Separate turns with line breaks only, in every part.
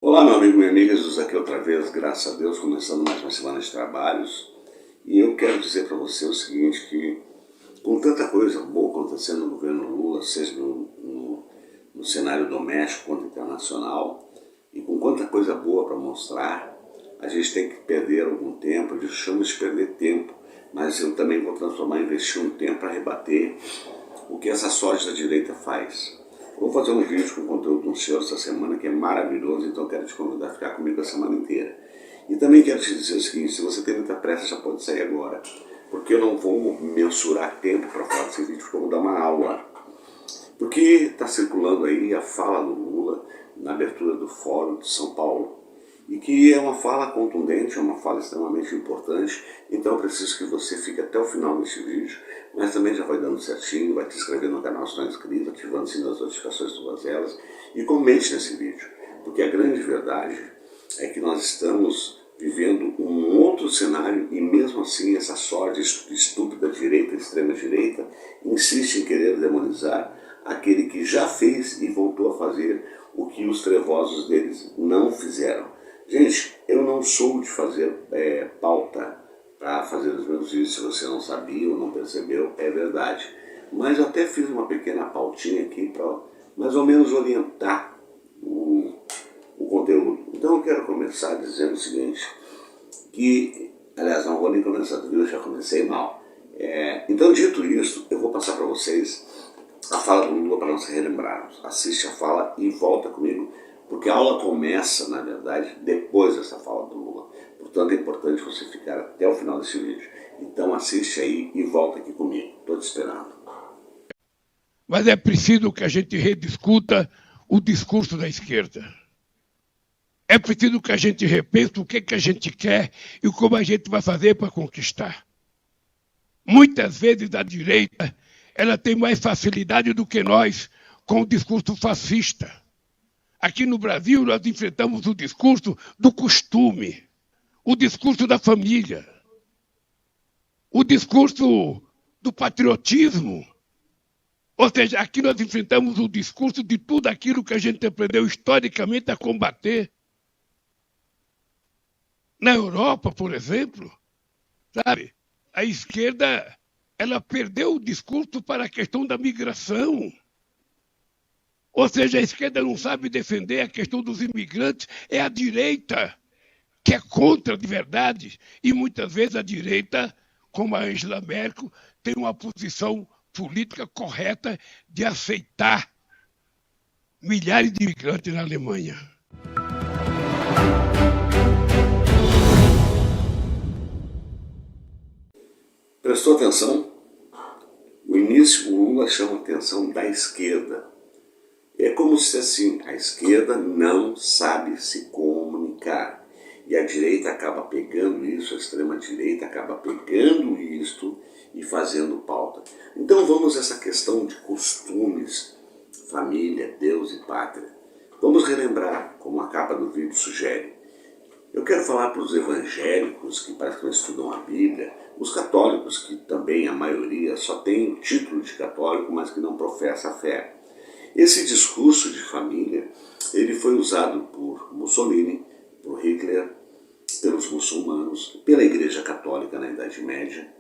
Olá, meu amigo, minha amiga, Jesus aqui outra vez, graças a Deus, começando mais uma semana de trabalhos. E eu quero dizer para você o seguinte, que com tanta coisa boa acontecendo no governo Lula, seja no cenário doméstico quanto internacional, e com quanta coisa boa para mostrar, a gente tem que perder algum tempo. Eu chamo de perder tempo, mas eu também vou transformar, investir um tempo para rebater o que essa sorte da direita faz. Vou fazer um vídeo com conteúdo do senhor essa semana que é maravilhoso, então quero te convidar a ficar comigo a semana inteira. E também quero te dizer o seguinte, se você tem muita pressa já pode sair agora, porque eu não vou mensurar tempo para falar desse vídeo, porque eu vou dar uma aula. Porque está circulando aí a fala do Lula na abertura do Fórum de São Paulo, e que é uma fala contundente, é uma fala extremamente importante, então eu preciso que você fique até o final desse vídeo, mas também já vai dando certinho, vai te inscrever no canal se não é inscrito, ativando assim as notificações todas elas, e comente nesse vídeo, porque a grande verdade é que nós estamos vivendo um outro cenário e mesmo assim essa sorte estúpida direita, extrema direita, insiste em querer demonizar aquele que já fez e voltou a fazer o que os trevosos deles não fizeram. Gente, eu não sou de fazer pauta para fazer os meus vídeos, se você não sabia ou não percebeu, é verdade. Mas eu até fiz uma pequena pautinha aqui para mais ou menos orientar o conteúdo. Então eu quero começar dizendo o seguinte, que, aliás, não vou nem começar do vídeo, eu já comecei mal. Então, dito isso, eu vou passar para vocês a fala do Lula para nós relembrarmos. Assiste a fala e volta comigo, porque a aula começa, na verdade, depois dessa fala do Lula. Portanto, é importante você ficar até o final desse vídeo. Então assiste aí e volta aqui comigo. Estou te esperando.
Mas é preciso que a gente rediscuta o discurso da esquerda. É preciso que a gente repense o que a gente quer e como a gente vai fazer para conquistar. Muitas vezes a direita ela tem mais facilidade do que nós com o discurso fascista. Aqui no Brasil nós enfrentamos o discurso do costume, o discurso da família, o discurso do patriotismo. Ou seja, aqui nós enfrentamos o discurso de tudo aquilo que a gente aprendeu historicamente a combater. Na Europa, por exemplo, sabe, a esquerda ela perdeu o discurso para a questão da migração. Ou seja, a esquerda não sabe defender a questão dos imigrantes, é a direita que é contra de verdade. E muitas vezes a direita, como a Angela Merkel, tem uma posição política correta de aceitar milhares de imigrantes na Alemanha.
Prestou atenção? O início, o Lula chama a atenção da esquerda. É como se assim, a esquerda não sabe se comunicar. E a direita acaba pegando isso, a extrema-direita acaba pegando isto e fazendo pauta. Então vamos a essa questão de costumes, família, Deus e pátria. Vamos relembrar, como a capa do vídeo sugere. Eu quero falar para os evangélicos que parece que não estudam a Bíblia, os católicos que também a maioria só tem o título de católico, mas que não professa a fé. Esse discurso de família, ele foi usado por Mussolini, por Hitler, pelos muçulmanos, pela Igreja Católica na Idade Média,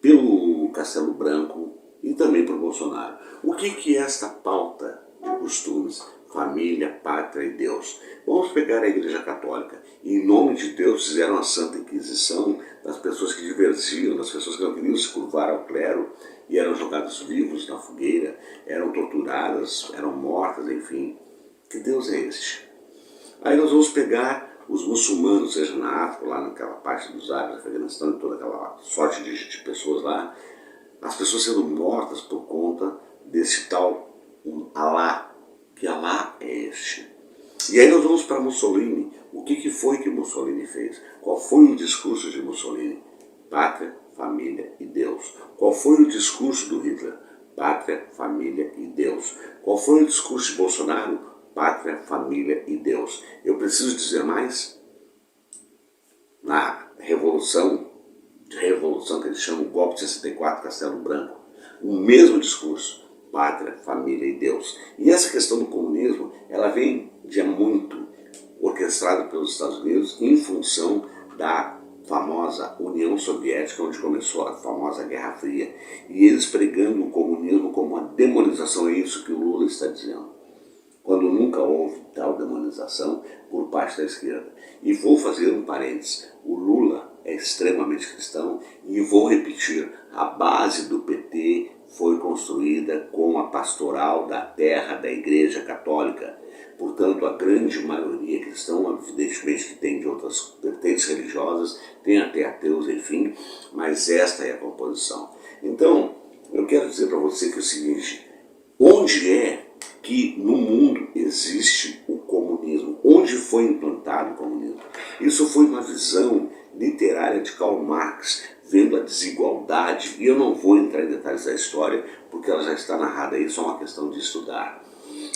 pelo Castelo Branco e também por Bolsonaro. O que é esta pauta de costumes? Família, pátria e Deus. Vamos pegar a Igreja Católica. E, em nome de Deus, fizeram a Santa Inquisição das pessoas que divergiam, das pessoas que não queriam se curvar ao clero e eram jogados vivos na fogueira, eram torturadas, eram mortas, enfim. Que Deus é este? Aí nós vamos pegar os muçulmanos, seja na África, lá naquela parte dos Árabes, Afeganistão e toda aquela sorte de pessoas lá, as pessoas sendo mortas por conta desse tal Alá, que Alá é este. E aí nós vamos para Mussolini. O que foi que Mussolini fez? Qual foi o discurso de Mussolini? Pátria, família e Deus. Qual foi o discurso do Hitler? Pátria, família e Deus. Qual foi o discurso de Bolsonaro? Pátria, família e Deus. Eu preciso dizer mais? Na revolução que eles chamam o golpe de 64, Castelo Branco, o mesmo discurso, pátria, família e Deus. E essa questão do comunismo, ela vem de muito sequestrado pelos Estados Unidos em função da famosa União Soviética, onde começou a famosa Guerra Fria. E eles pregando o comunismo como uma demonização, é isso que o Lula está dizendo. Quando nunca houve tal demonização por parte da esquerda. E vou fazer um parênteses, o Lula é extremamente cristão e vou repetir, a base do PT foi construída com a pastoral da terra da Igreja Católica. Portanto, a grande maioria cristã, evidentemente que tem de outras vertentes religiosas, tem até ateus, enfim, mas esta é a composição. Então, eu quero dizer para você que é o seguinte, onde é que no mundo existe o comunismo? Onde foi implantado o comunismo? Isso foi uma visão literária de Karl Marx, vendo a desigualdade, e eu não vou entrar em detalhes da história, porque ela já está narrada aí, só uma questão de estudar.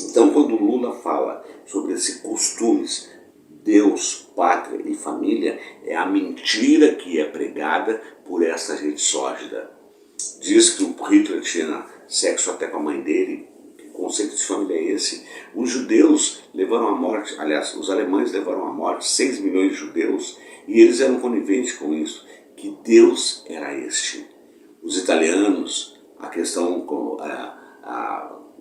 Então, quando Lula fala sobre esses costumes, Deus, pátria e família, é a mentira que é pregada por essa gente sórdida. Diz que o Hitler tinha sexo até com a mãe dele. Que conceito de família é esse? Os judeus levaram à morte, aliás, os alemães levaram à morte 6 milhões de judeus e eles eram coniventes com isso. Que Deus era este? Os italianos, a questão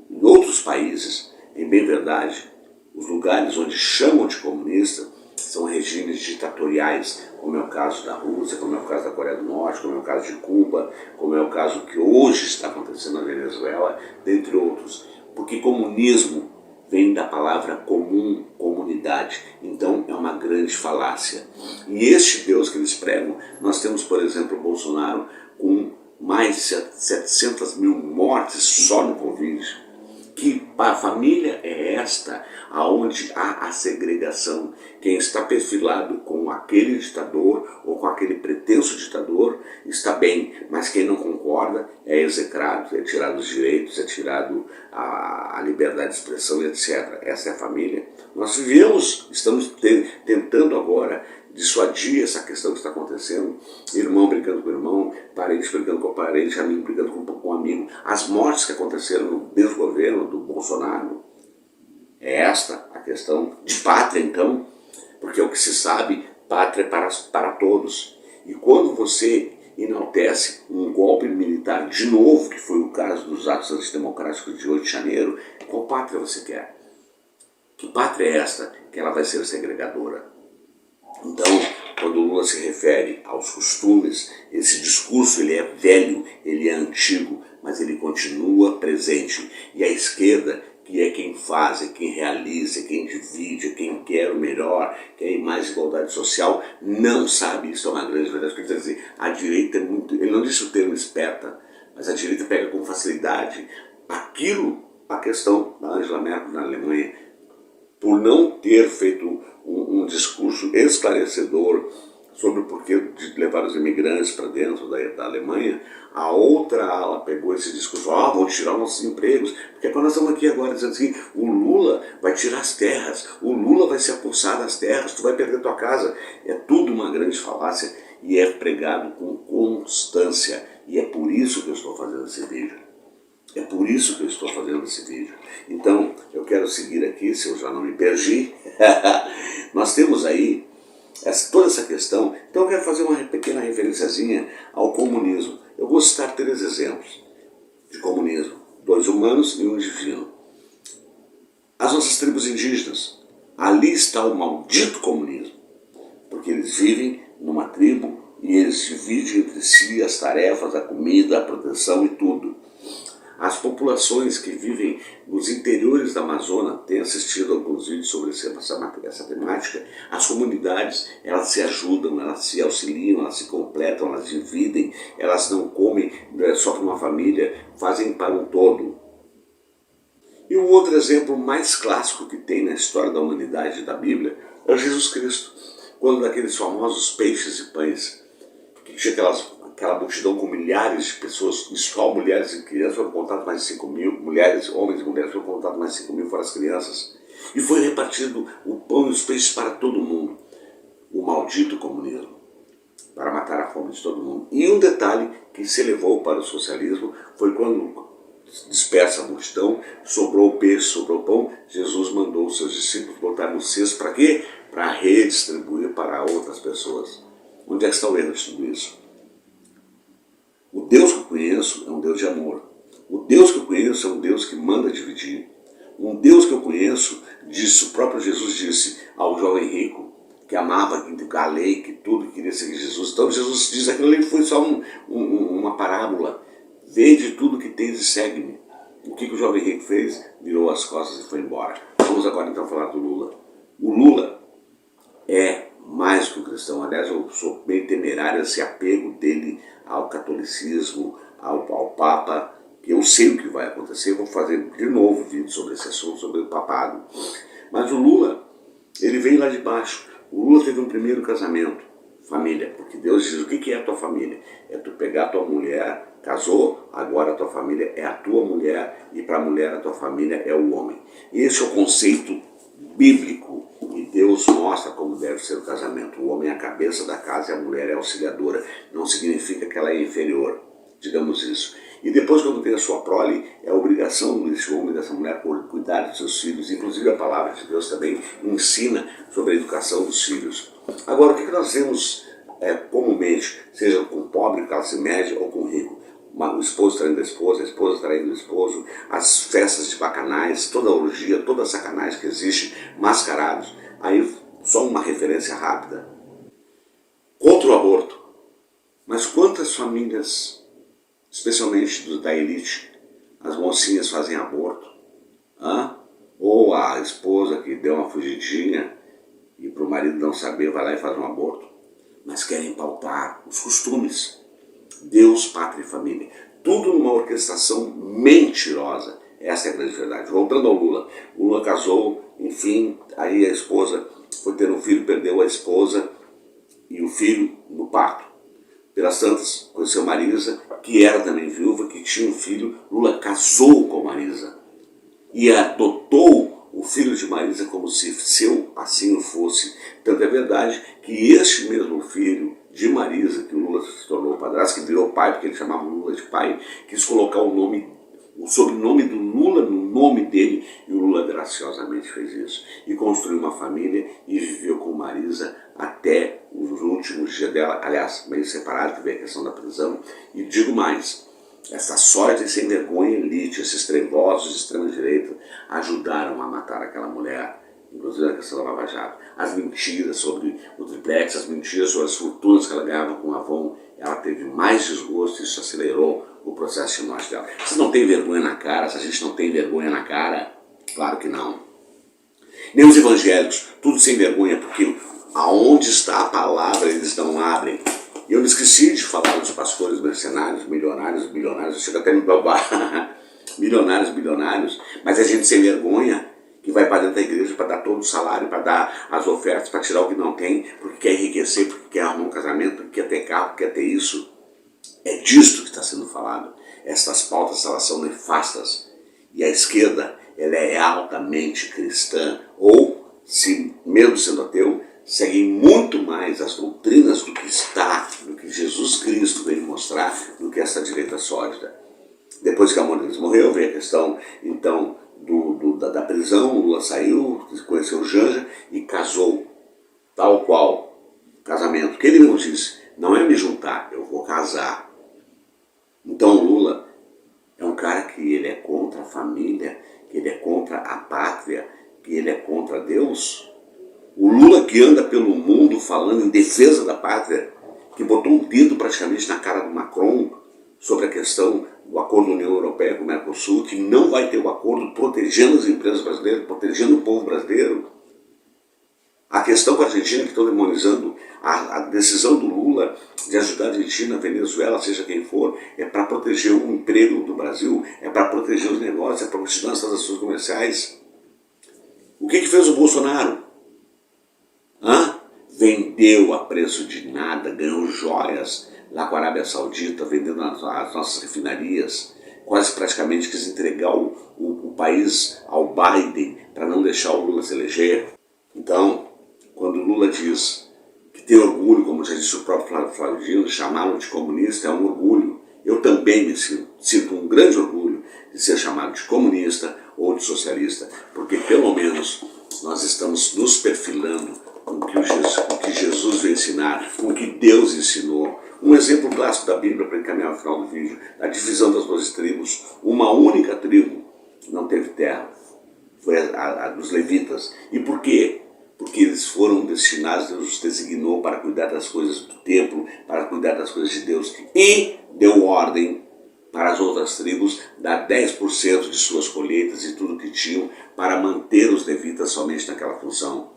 em outros países, em bem verdade, os lugares onde chamam de comunista são regimes ditatoriais, como é o caso da Rússia, como é o caso da Coreia do Norte, como é o caso de Cuba, como é o caso que hoje está acontecendo na Venezuela, dentre outros. Porque comunismo vem da palavra comum, comunidade. Então é uma grande falácia. E este Deus que eles pregam, nós temos, por exemplo, o Bolsonaro com mais de 700 mil mortes só no Covid. Que a família é esta, aonde há a segregação. Quem está perfilado com aquele ditador ou com aquele pretenso ditador está bem, mas quem não concorda é execrado, é tirado os direitos, é tirado a liberdade de expressão, etc. Essa é a família. Nós estamos tentando agora dissuadir essa questão que está acontecendo, irmão brigando com irmão, parente brigando com parente, amigo brigando com amigo. As mortes que aconteceram no desgoverno do Bolsonaro, é esta a questão de pátria, então, porque é o que se sabe, pátria é para todos. E quando você enaltece um golpe militar de novo, que foi o caso dos atos antidemocráticos de 8 de janeiro, qual pátria você quer? Que pátria é esta que ela vai ser segregadora? Então, quando o Lula se refere aos costumes, esse discurso ele é velho, ele é antigo, mas ele continua presente. E a esquerda, que é quem faz, é quem realiza, é quem divide, é quem quer o melhor, quer mais igualdade social, não sabe, isso é uma grande verdade. Quer dizer, a direita é muito, ele não disse o termo esperta, mas a direita pega com facilidade a questão da Angela Merkel na Alemanha, por não ter feito um discurso esclarecedor sobre o porquê de levar os imigrantes para dentro da Alemanha, a outra ala pegou esse discurso, vão tirar nossos empregos, porque quando nós estamos aqui agora dizendo assim, o Lula vai tirar as terras, o Lula vai se apossar das terras, tu vai perder tua casa. É tudo uma grande falácia e é pregado com constância, e é por isso que eu estou fazendo esse vídeo. É por isso que eu estou fazendo esse vídeo. Então, eu quero seguir aqui, se eu já não me perdi. Nós temos aí toda essa questão. Então, eu quero fazer uma pequena referenciazinha ao comunismo. Eu vou citar 3 exemplos de comunismo. 2 humanos e 1 divino. As nossas tribos indígenas. Ali está o maldito comunismo. Porque eles vivem numa tribo e eles dividem entre si as tarefas, a comida, a proteção e tudo. As populações que vivem nos interiores da Amazônia, têm assistido alguns vídeos sobre essa temática, as comunidades, elas se ajudam, elas se auxiliam, elas se completam, elas dividem, elas não comem só para uma família, fazem para um todo. E um outro exemplo mais clássico que tem na história da humanidade da Bíblia é Jesus Cristo, quando daqueles famosos peixes e pães, que tinha aquela multidão com milhares de pessoas, só mulheres e crianças, foram contadas mais de 5 mil, homens e mulheres foram contados mais de 5 mil, fora as crianças. E foi repartido o pão e os peixes para todo mundo. O maldito comunismo, para matar a fome de todo mundo. E um detalhe que se elevou para o socialismo foi quando dispersa a multidão, sobrou o peixe, sobrou o pão, Jesus mandou os seus discípulos botar no cesto para quê? para redistribuir para outras pessoas. Onde é que está o erro de tudo isso? O Deus que eu conheço é um Deus de amor. O Deus que eu conheço é um Deus que manda dividir. Um Deus que eu conheço, o próprio Jesus disse ao jovem rico, que amava a lei, que tudo queria seguir Jesus. Então Jesus diz que aquilo ali foi só uma parábola. Vende tudo que tens e segue-me. O que o jovem rico fez? Virou as costas e foi embora. Vamos agora então falar do Lula. O Lula é mais que um cristão. Aliás, eu sou bem temerário esse apego dele ao catolicismo, ao Papa, que eu sei o que vai acontecer. Vou fazer de novo vídeo sobre esse assunto, sobre o papado. Mas o Lula, ele veio lá de baixo. O Lula teve um primeiro casamento, família, porque Deus diz, o que é a tua família? É tu pegar a tua mulher, casou, agora a tua família é a tua mulher, e para a mulher a tua família é o homem. Esse é o conceito bíblico, e Deus mostra como deve ser o casamento. O homem é a cabeça da casa e a mulher é a auxiliadora. Não significa que ela é inferior, digamos isso. E depois, quando tem a sua prole, é a obrigação desse homem, dessa mulher, por cuidar dos seus filhos. Inclusive a palavra de Deus também ensina sobre a educação dos filhos. Agora, o que nós temos comumente, seja com pobre, classe média ou com rico? O esposo traindo a esposa traindo o esposo, as festas de bacanais, toda a orgia, toda a sacanagem que existe, mascarados. Aí, só uma referência rápida. Contra o aborto. Mas quantas famílias, especialmente da elite, as mocinhas fazem aborto? Ou a esposa que deu uma fugidinha e para o marido não saber vai lá e faz um aborto? Mas querem pautar os costumes. Deus, pátria e família. Tudo numa orquestração mentirosa. Essa é a grande verdade. Voltando ao Lula. O Lula casou, enfim, aí a esposa foi ter um filho, perdeu a esposa e o filho no parto. Pelas tantas, conheceu Marisa, que era também viúva, que tinha um filho. Lula casou com Marisa e adotou o filho de Marisa como se seu assim o fosse. Tanto é verdade que este mesmo filho de Marisa, que o Lula se tornou padrasto, que virou pai, porque ele chamava Lula de pai, quis colocar o sobrenome do Lula no nome dele, e o Lula graciosamente fez isso. E construiu uma família e viveu com Marisa até os últimos dias dela, aliás, meio separado, que veio a questão da prisão. E digo mais, essa sorte sem vergonha elite, esses trevosos de extrema-direita, ajudaram a matar aquela mulher, inclusive na questão da Lava Jato. As mentiras sobre o triplex, as mentiras sobre as fortunas que ela ganhava com o Avon, ela teve mais desgosto e isso acelerou o processo de morte dela. Vocês não têm vergonha na cara? Se a gente não tem vergonha na cara, claro que não. Nem os evangélicos, tudo sem vergonha, porque aonde está a palavra eles não abrem. Eu me esqueci de falar dos pastores mercenários, milionários, bilionários, eu chego até a me babar, bilionários, mas é gente sem vergonha que vai para dentro da igreja para dar todo o salário, para dar as ofertas, para tirar o que não tem, porque quer enriquecer, porque quer arrumar um casamento, porque quer ter carro, quer ter isso. É disto que está sendo falado. Essas pautas, elas são nefastas. E a esquerda, ela é altamente cristã. Ou, se mesmo sendo ateu, seguem muito mais as doutrinas do que Jesus Cristo veio mostrar, do que essa direita sólida. Depois que a Mônica morreu, veio a questão, então, da prisão. O Lula saiu, conheceu o Janja e casou, tal qual casamento. Que ele mesmo disse, não é me juntar, eu vou casar. Então o Lula é um cara que ele é contra a família, que ele é contra a pátria, que ele é contra Deus. O Lula que anda pelo mundo falando em defesa da pátria, que botou um dedo praticamente na cara do Macron sobre a questão do acordo da União Europeia com o Mercosul, que não vai ter o acordo protegendo as empresas brasileiras, protegendo o povo brasileiro. A questão com a Argentina, que estão demonizando a decisão do Lula de ajudar a Argentina, a Venezuela, seja quem for, é para proteger o emprego do Brasil, é para proteger os negócios, é para continuar as transações comerciais. O que fez o Bolsonaro? Vendeu a preço de nada, ganhou joias lá com a Arábia Saudita, vendendo as nossas refinarias, quase praticamente quis entregar o país ao Biden para não deixar o Lula se eleger. Então, quando o Lula diz que tem orgulho, como já disse o próprio Flávio Dino, chamá-lo de comunista é um orgulho. Eu também me sinto um grande orgulho de ser chamado de comunista ou de socialista, porque pelo menos nós estamos nos perfilando o que Jesus veio ensinar, com o que Deus ensinou. Um exemplo clássico da Bíblia para encaminhar o final do vídeo, a divisão das 12 tribos. Uma única tribo não teve terra, foi a dos levitas. E por quê? Porque eles foram destinados, Deus os designou para cuidar das coisas do templo, para cuidar das coisas de Deus, e deu ordem para as outras tribos dar 10% de suas colheitas e tudo que tinham para manter os levitas somente naquela função.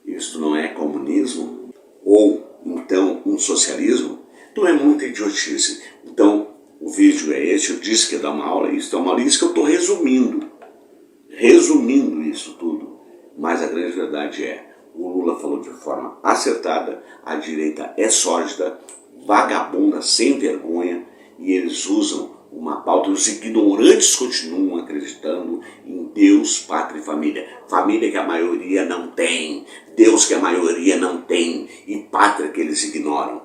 Isto não é comunismo? Ou então um socialismo? Então é muita idiotice. Então o vídeo é esse, eu disse que ia dar uma aula, isso é uma aula, isso que eu estou resumindo isso tudo. Mas a grande verdade é, o Lula falou de forma acertada, a direita é sórdida, vagabunda, sem vergonha, e eles usam uma pauta, os ignorantes continuam acreditando em Deus, pátria e família. Família que a maioria não tem, Deus que a maioria não tem, e pátria que eles ignoram.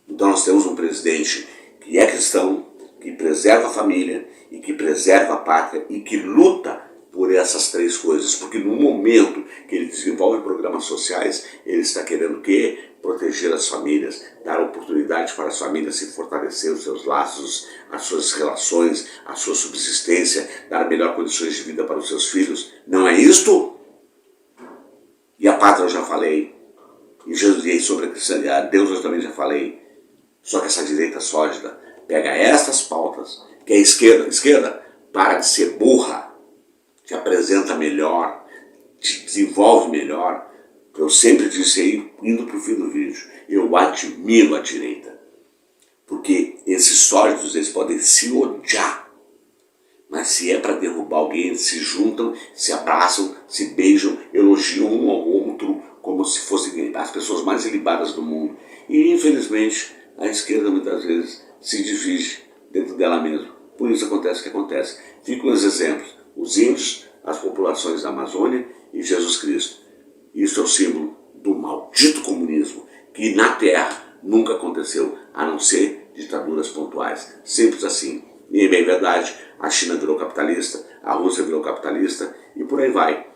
Então nós temos um presidente que é cristão, que preserva a família, e que preserva a pátria, e que luta por essas três coisas, porque no momento que ele desenvolve programas sociais, ele está querendo o quê? Proteger as famílias, dar oportunidade para as famílias se fortalecer os seus laços, as suas relações, a sua subsistência, dar melhores condições de vida para os seus filhos. Não é isto? E a pátria eu já falei, e sobre a cristandade, Deus eu também já falei. Só que essa direita sórdida pega estas pautas, que é a esquerda, para de ser burra, te apresenta melhor, te desenvolve melhor. Eu sempre disse aí, indo para o fim do vídeo, eu admiro a direita. Porque esses sórdidos, eles podem se odiar. Mas se é para derrubar alguém, eles se juntam, se abraçam, se beijam, elogiam um ao outro, como se fossem as pessoas mais ilibadas do mundo. E infelizmente, a esquerda muitas vezes se divide dentro dela mesma. Por isso acontece o que acontece. Ficam os exemplos. Os índios, as populações da Amazônia e Jesus Cristo. Isso é o símbolo do maldito comunismo, que na Terra nunca aconteceu, a não ser ditaduras pontuais. Simples assim. E é bem verdade, a China virou capitalista, a Rússia virou capitalista e por aí vai.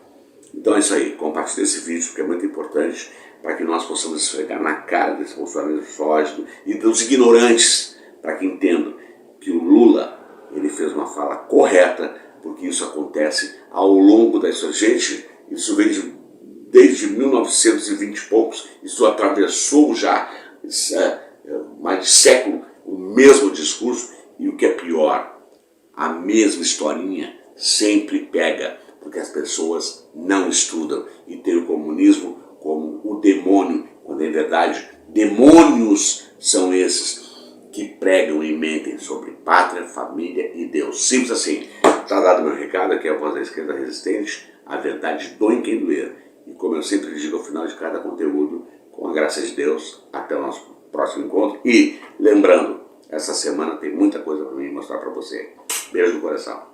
Então é isso aí, compartilhe esse vídeo porque é muito importante para que nós possamos esfregar na cara desse bolsonarismo sólido e dos ignorantes, para que entendam que o Lula ele fez uma fala correta, porque isso acontece ao longo da história. Gente, isso vem desde 1920 e poucos, isso atravessou já mais de século o mesmo discurso, e o que é pior, a mesma historinha sempre pega, porque as pessoas não estudam e tem o comunismo como o demônio, quando em verdade demônios são esses que pregam e mentem sobre pátria, família e Deus. Simples assim. Está dado meu recado, aqui é a voz da esquerda resistente, a verdade doe quem doer. E como eu sempre digo ao final de cada conteúdo, com a graça de Deus, até o nosso próximo encontro. E lembrando, essa semana tem muita coisa para mim mostrar para você. Beijo no coração.